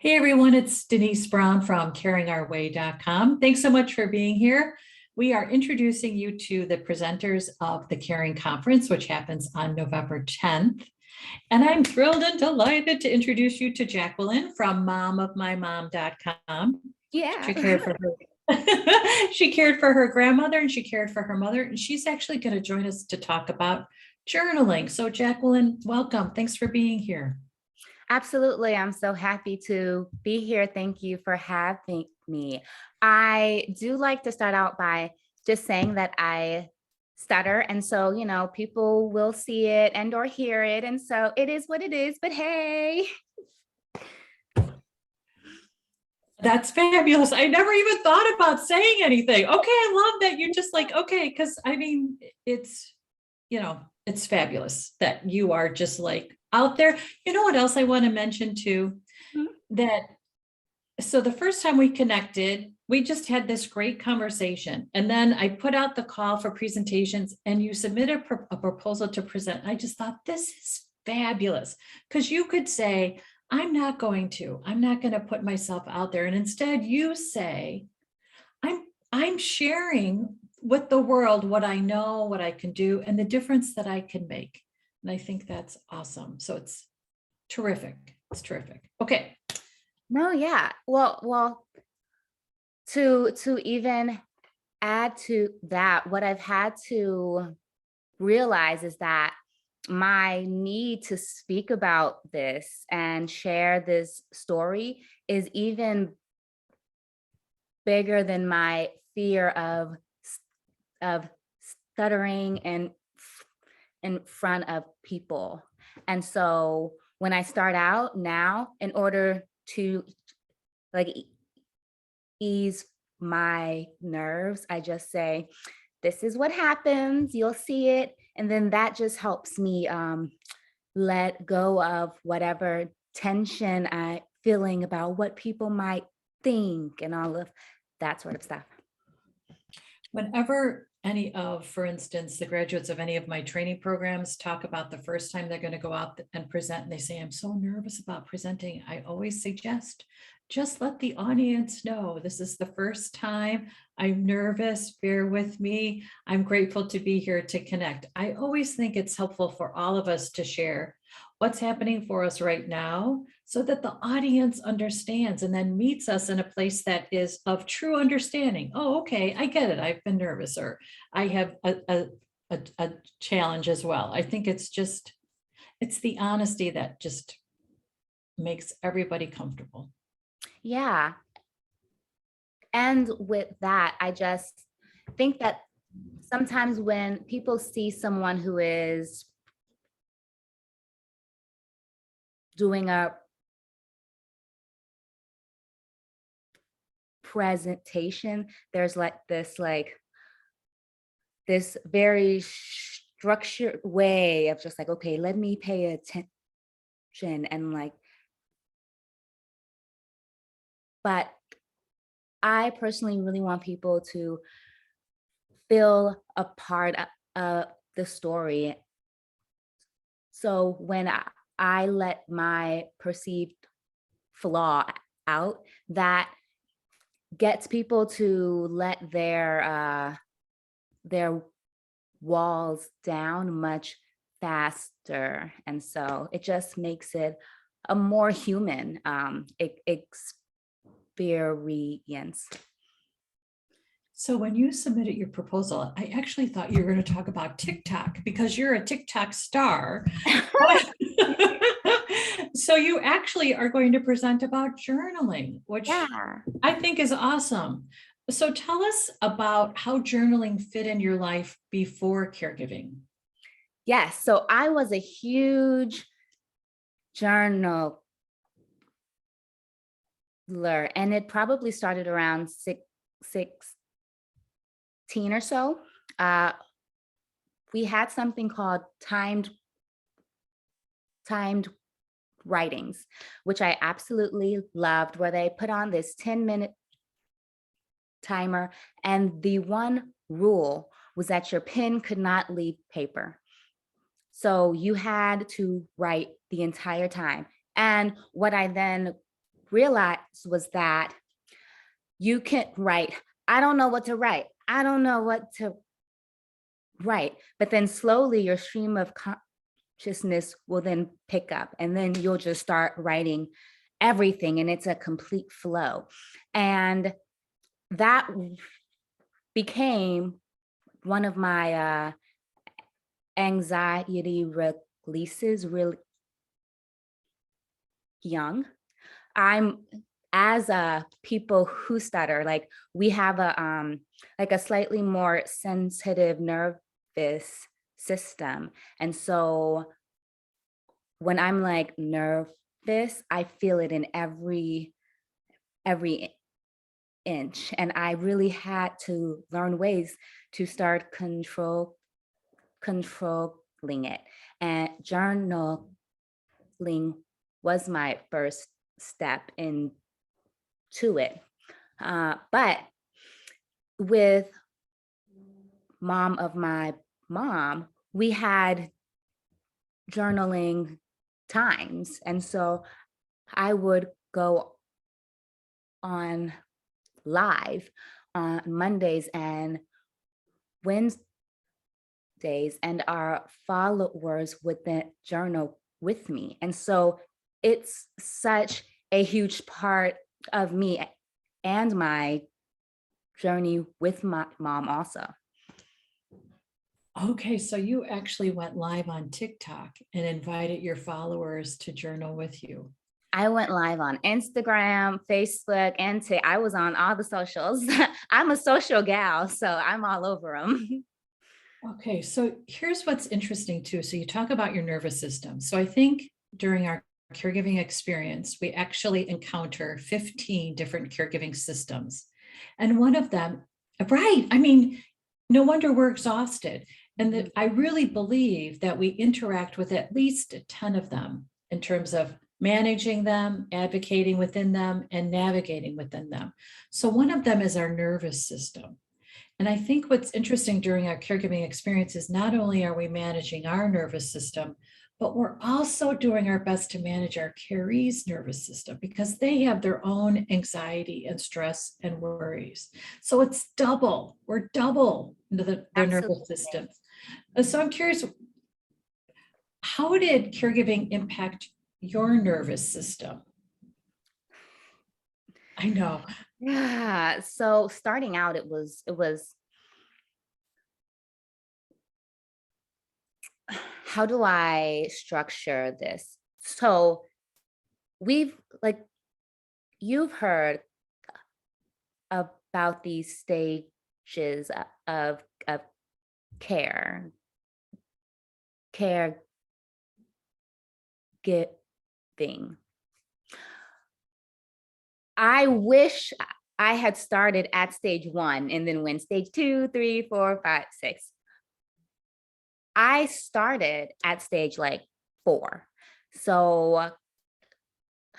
Hey everyone, it's Denise Brown from caringourway.com. Thanks so much for being here. We are introducing you to the presenters of the Caring Conference, which happens on November 10th. And I'm thrilled and delighted to introduce you to Jacquelyn from momofmymom.com. Yeah. She cared for her. She cared for her grandmother and she cared for her mother. And she's actually going to join us to talk about journaling. So Jacquelyn, welcome. Thanks for being here. Absolutely. I'm so happy to be here. Thank you for having me. I do like to start out by just saying that I stutter. And so, people will see it and or hear it. And so it is what it is, but hey. That's fabulous. I never even thought about saying anything. Okay, I love that you just okay, because I mean, it's fabulous that you are just out there. You know what else I want to mention too? That so the first time we connected, we just had this great conversation. And then I put out the call for presentations and you submitted a proposal to present. I just thought this is fabulous because you could say, I'm not going to put myself out there. And instead you say, I'm sharing with the world what I know, what I can do, and the difference that I can make. And I think that's awesome. So it's terrific. It's terrific. Okay. No, yeah. Well, to even add to that, what I've had to realize is that my need to speak about this and share this story is even bigger than my fear of stuttering and in front of people. And so when I start out now, in order to ease my nerves, I just say, this is what happens, you'll see it. And then that just helps me let go of whatever tension I'm feeling about what people might think and all of that sort of stuff. Whenever any of, for instance, the graduates of any of my training programs talk about the first time they're going to go out and present, and they say, I'm so nervous about presenting, I always suggest, just let the audience know this is the first time. I'm nervous, bear with me. I'm grateful to be here to connect. I always think it's helpful for all of us to share what's happening for us right now so that the audience understands and then meets us in a place that is of true understanding. Oh, okay, I get it. I've been nervous, or I have a challenge as well. I think it's the honesty that just makes everybody comfortable. Yeah. And with that, I just think that sometimes when people see someone who is doing a presentation, there's this very structured way of just okay, let me pay attention and but I personally really want people to feel a part of the story. So when I let my perceived flaw out, that gets people to let their walls down much faster. And so it just makes it a more human experience. So when you submitted your proposal, I actually thought you were going to talk about TikTok because you're a TikTok star. So you actually are going to present about journaling, which I think is awesome. So tell us about how journaling fit in your life before caregiving. Yes, so I was a huge journaler, and it probably started around 16 or so. We had something called timed writings, which I absolutely loved, where they put on this 10-minute timer. And the one rule was that your pen could not leave paper. So you had to write the entire time. And what I then realized was that you can write, I don't know what to write. I don't know what to write. But then slowly your stream of consciousness will then pick up, and then you'll just start writing everything, and it's a complete flow. And that became one of my anxiety releases really young. I'm as a people who stutter, like we have a slightly more sensitive nervous system. And so when I'm like nervous, I feel it in every inch. And I really had to learn ways to start controlling it. And journaling was my first step into it. But with mom of my mom, we had journaling times. And so I would go on live on Mondays and Wednesdays, and our followers would then journal with me. And so it's such a huge part of me and my journey with my mom also. Okay, so you actually went live on TikTok and invited your followers to journal with you. I went live on Instagram, Facebook, and I was on all the socials. I'm a social gal, so I'm all over them. Okay, so here's what's interesting too. So you talk about your nervous system. So I think during our caregiving experience, we actually encounter 15 different caregiving systems. And one of them, right, I mean, no wonder we're exhausted. And that I really believe that we interact with at least 10 of them in terms of managing them, advocating within them, and navigating within them. So one of them is our nervous system. And I think what's interesting during our caregiving experience is not only are we managing our nervous system, but we're also doing our best to manage our carees' nervous system because they have their own anxiety and stress and worries. So it's double, we're double into their nervous systems. So I'm curious, how did caregiving impact your nervous system? I know. Yeah. So starting out, it was how do I structure this? So you've heard about these stages of caregiving. I wish I had started at stage 1 and then went stage 2, 3, 4, 5, 6. I started at stage like 4. So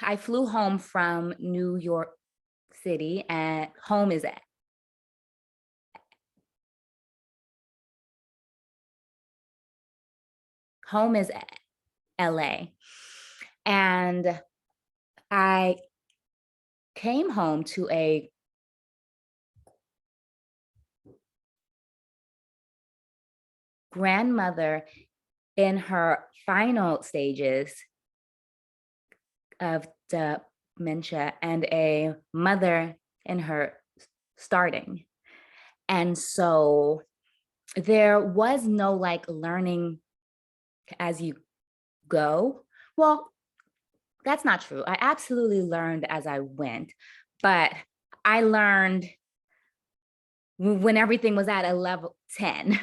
I flew home from New York City, and home is LA. And I came home to a grandmother in her final stages of dementia and a mother in her starting. And so there was no like learning as you go. Well, that's not true. I absolutely learned as I went, but I learned when everything was at a level 10.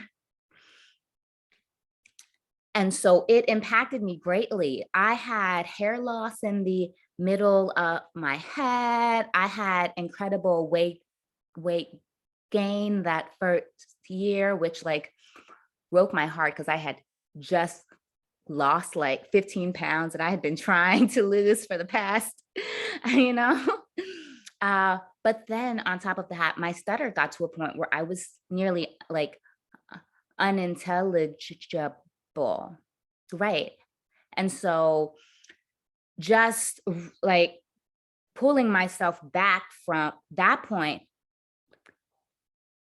And so it impacted me greatly. I had hair loss in the middle of my head. I had incredible weight gain that first year, which like broke my heart because I had just lost like 15 pounds that I had been trying to lose for the past, you know. But then on top of that, my stutter got to a point where I was nearly like unintelligible. Right. And so just like pulling myself back from that point,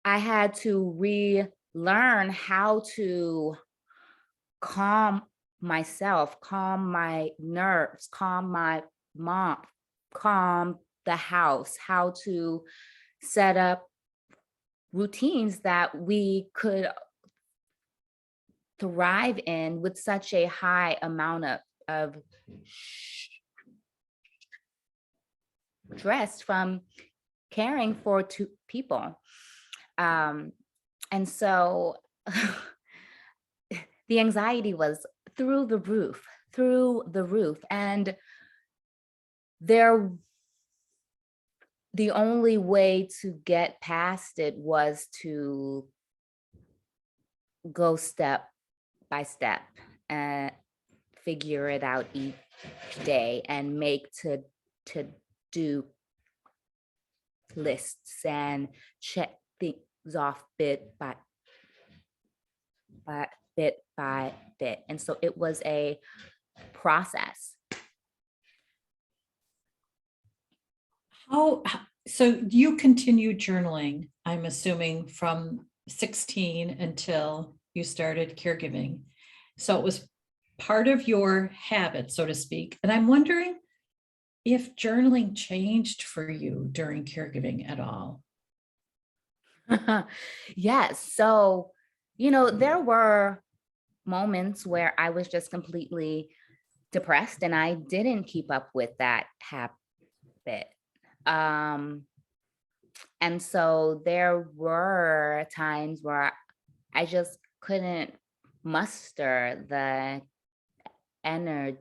I had to relearn how to calm myself, calm my nerves, calm my mom, calm the house, how to set up routines that we could thrive in with such a high amount of stress from caring for two people. And so the anxiety was through the roof, through the roof. And the only way to get past it was to go step by step and figure it out each day and make to do lists and check things off bit by bit. And so it was a process. So you continued journaling, I'm assuming, from 16 until you started caregiving. So it was part of your habit, so to speak. And I'm wondering if journaling changed for you during caregiving at all. Yes. So, there were moments where I was just completely depressed and I didn't keep up with that habit. And so there were times where I just couldn't muster the energy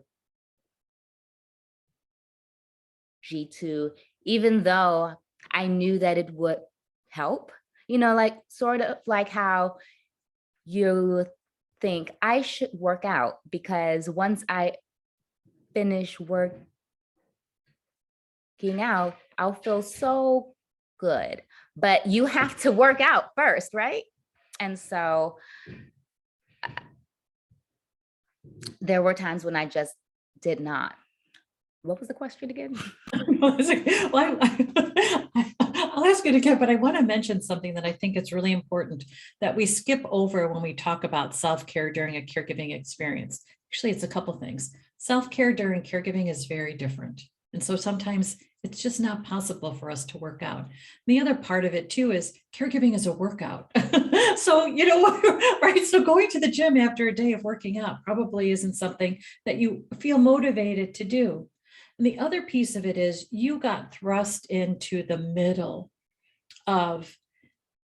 to, even though I knew that it would help, like sort of like how you think I should work out because once I finish working out, I'll feel so good. But you have to work out first, right? And so there were times when I just did not. What was the question again? Well, I'll ask it again, but I want to mention something that I think it's really important that we skip over when we talk about self-care during a caregiving experience. Actually, it's a couple things. Self-care during caregiving is very different. And so sometimes it's just not possible for us to work out. The other part of it too is caregiving is a workout. So, right. So going to the gym after a day of working out probably isn't something that you feel motivated to do. And the other piece of it is you got thrust into the middle of,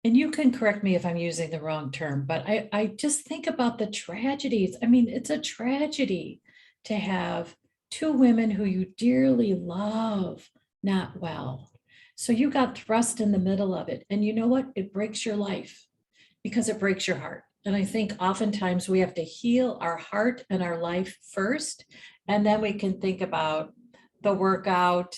and you can correct me if I'm using the wrong term, but I just think about the tragedies. I mean, it's a tragedy to have two women who you dearly love not well. So you got thrust in the middle of it. And you know what? It breaks your life because it breaks your heart. And I think oftentimes we have to heal our heart and our life first, and then we can think about the workout,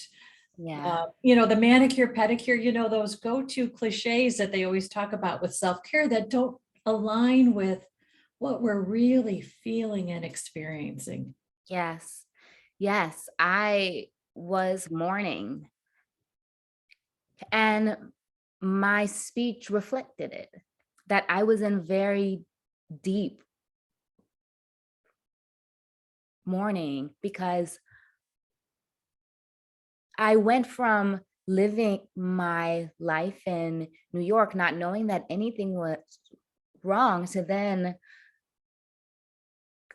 Yeah. the manicure, pedicure, those go-to cliches that they always talk about with self-care that don't align with what we're really feeling and experiencing. Yes. Yes. I was mourning and my speech reflected it, that I was in very deep mourning because I went from living my life in New York, not knowing that anything was wrong, to then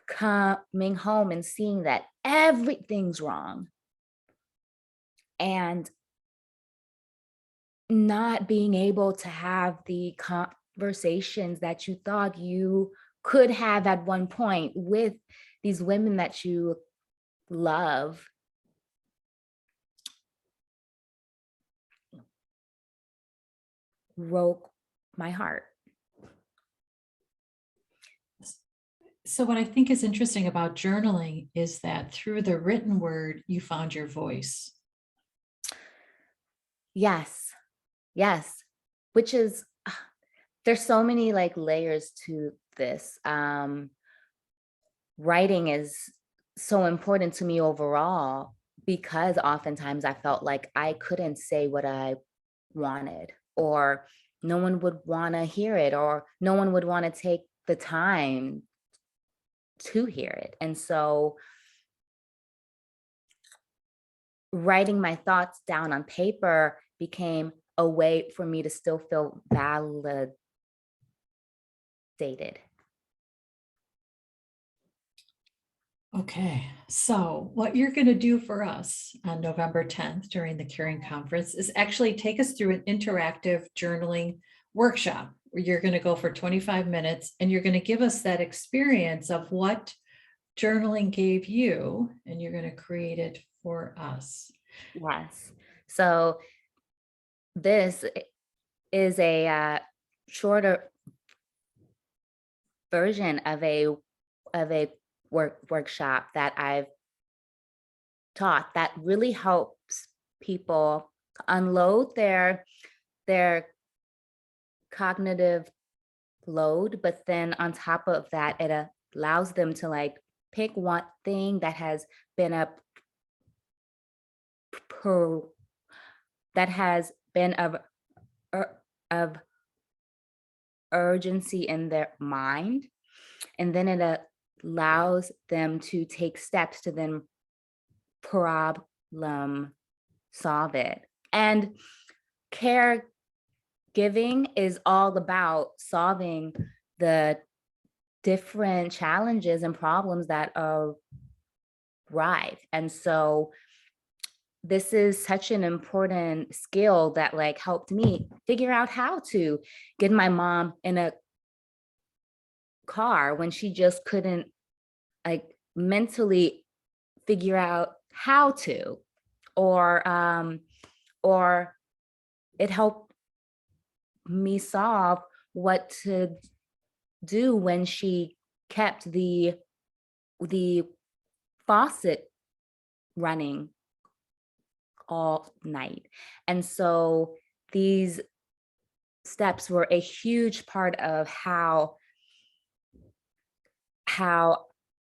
coming home and seeing that everything's wrong and not being able to have the conversations that you thought you could have at one point with these women that you love. Broke my heart. So what I think is interesting about journaling is that through the written word, you found your voice. Yes. Yes. Which is, there's so many like layers to this. Writing is so important to me overall, because oftentimes I felt like I couldn't say what I wanted, or no one would want to hear it, or no one would want to take the time to hear it. And so writing my thoughts down on paper became a way for me to still feel validated. Okay, so what you're going to do for us on November 10th during the Caring Conference is actually take us through an interactive journaling workshop where you're going to go for 25 minutes and you're going to give us that experience of what journaling gave you, and you're going to create it for us. Yes. So this is a shorter version of a workshop that I've taught that really helps people unload their cognitive load, but then on top of that, it allows them to like pick one thing that has been of urgency in their mind, and then it allows them to take steps to then problem solve it. And caregiving is all about solving the different challenges and problems that arise. And so this is such an important skill that like helped me figure out how to get my mom in a car when she just couldn't like mentally figure out how to, or it helped me solve what to do when she kept the faucet running all night. And so these steps were a huge part of how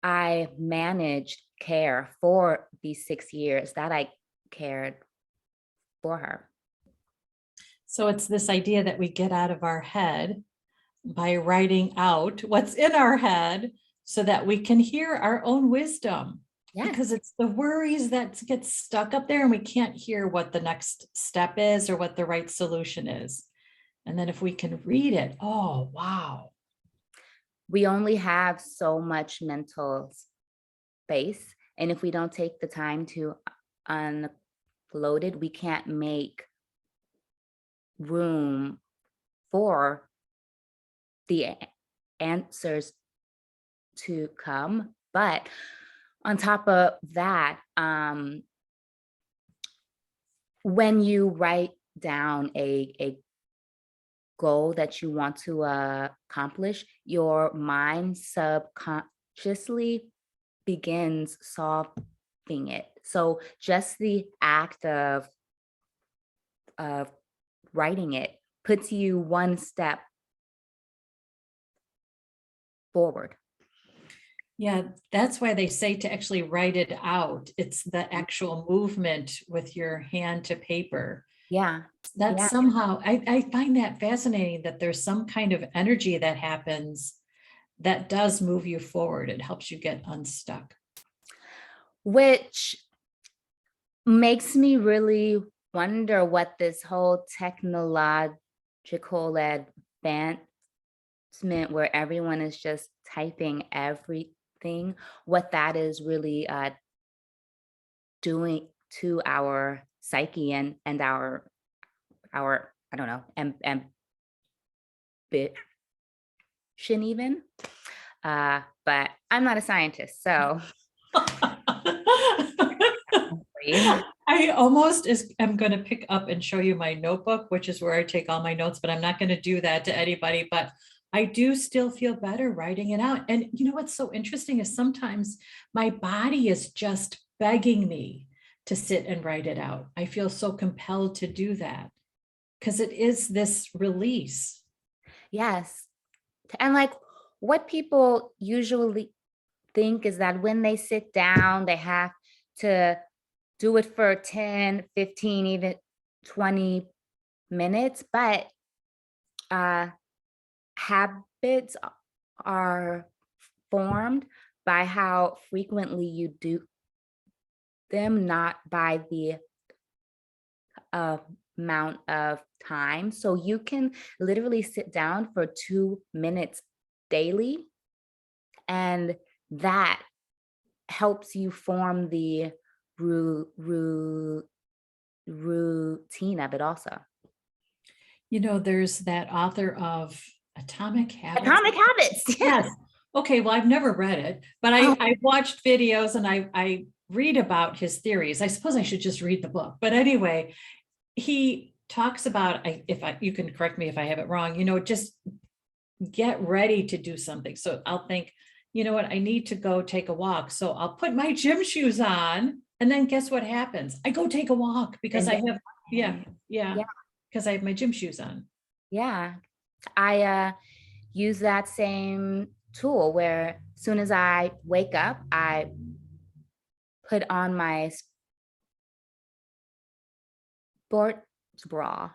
I managed care for these 6 years that I cared for her. So it's this idea that we get out of our head by writing out what's in our head so that we can hear our own wisdom. Yes. Because it's the worries that get stuck up there and we can't hear what the next step is or what the right solution is. And then if we can read it, oh, wow. We only have so much mental space. And if we don't take the time to unload it, we can't make room for the answers to come. But on top of that, when you write down a goal that you want to accomplish, your mind subconsciously begins solving it. So just the act of writing it puts you one step forward. Yeah, that's why they say to actually write it out. It's the actual movement with your hand to paper. Yeah. That's Yeah. somehow, I find that fascinating that there's some kind of energy that happens that does move you forward. It helps you get unstuck. Which makes me really wonder what this whole technological advancement where everyone is just typing everything, what that is really doing to our psyche and our I don't know, ambition even. But I'm not a scientist, so I almost am going to pick up and show you my notebook, which is where I take all my notes, but I'm not going to do that to anybody. But I do still feel better writing it out. And you know what's so interesting is sometimes my body is just begging me to sit and write it out. I feel so compelled to do that because it is this release. yes. And like what people usually think is that when they sit down, they have to do it for 10, 15, even 20 minutes, but habits are formed by how frequently you do them, not by the amount of time. So you can literally sit down for 2 minutes daily, and that helps you form the routine of it also. You know, there's that author of Atomic Habits. Atomic Habits. Yes. Okay, well, I've never read it, but I've watched videos and I read about his theories. I suppose I should just read the book. But anyway, he talks about, you can correct me if I have it wrong, you know, just get ready to do something. So I'll think, you know what, I need to go take a walk. So I'll put my gym shoes on, and then guess what happens? I go take a walk because I have, because I have my gym shoes on. Yeah. I use that same tool where as soon as I wake up, I put on my sports bra,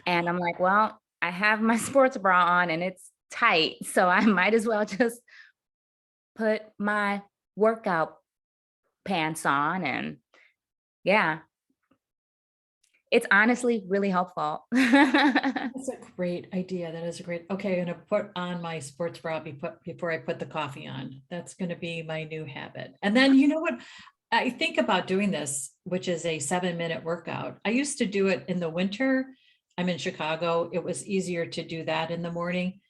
and I'm like, well, I have my sports bra on and it's tight, so I might as well just put my workout pants on. And yeah, it's honestly really helpful. That's a great idea. That is a great, okay, I'm gonna put on my sports bra before I put the coffee on. That's gonna be my new habit. And then, you know what? I think about doing this, which is a 7-minute workout. I used to do it in the winter. I'm in Chicago. It was easier to do that in the morning.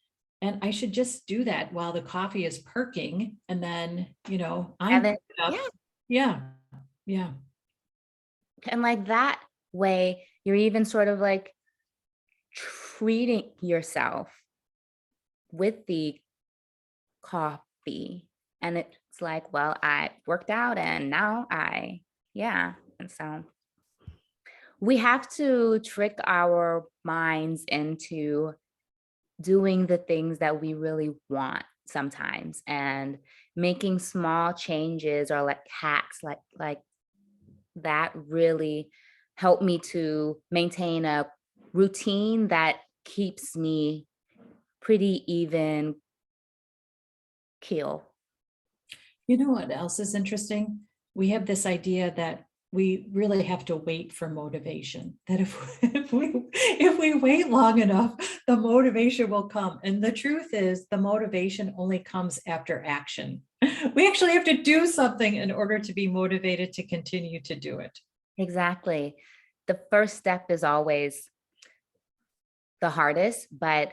And I should just do that while the coffee is perking. And then, you know, I'm up. Yeah. Yeah. And like that way, you're even sort of like treating yourself with the coffee. And it's like, well, I worked out and now and so we have to trick our minds into doing the things that we really want sometimes, and making small changes or like hacks like that really help me to maintain a routine that keeps me pretty even keel. You know what else is interesting? We have this idea that we really have to wait for motivation, that if we wait long enough, the motivation will come. And the truth is, the motivation only comes after action. We actually have to do something in order to be motivated to continue to do it. Exactly. The first step is always the hardest, but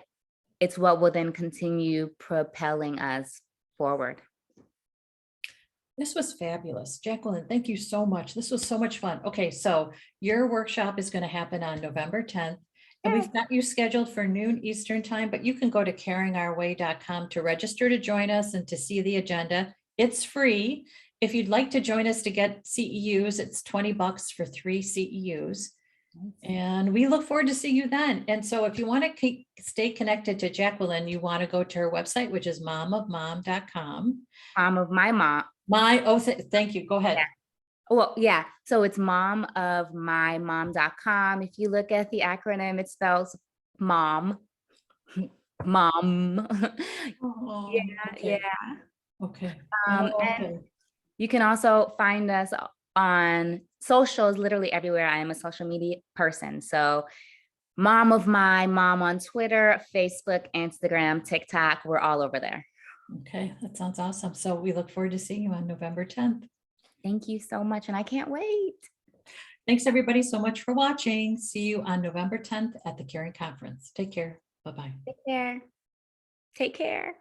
it's what will then continue propelling us forward. This was fabulous. Jacquelyn, thank you so much. This was so much fun. Okay, so your workshop is going to happen on November 10th. And we've got you scheduled for noon Eastern time, but you can go to caringourway.com to register to join us and to see the agenda. It's free. If you'd like to join us to get CEUs, it's $20 for 3 CEUs. And we look forward to seeing you then. And so if you want to stay connected to Jacquelyn, you want to go to her website, which is momofmom.com. Mom of my mom. Thank you. Go ahead. Yeah. Well, yeah. So it's momofmymom.com. If you look at the acronym, it spells mom. Mom. Oh, Yeah. Okay. And you can also find us on socials, literally everywhere. I am a social media person. So Mom of My Mom on Twitter, Facebook, Instagram, TikTok, we're all over there. Okay, that sounds awesome. So we look forward to seeing you on November 10th. Thank you so much. And I can't wait. Thanks everybody so much for watching. See you on November 10th at the Caregiving Conference. Take care. Bye-bye. Take care. Take care.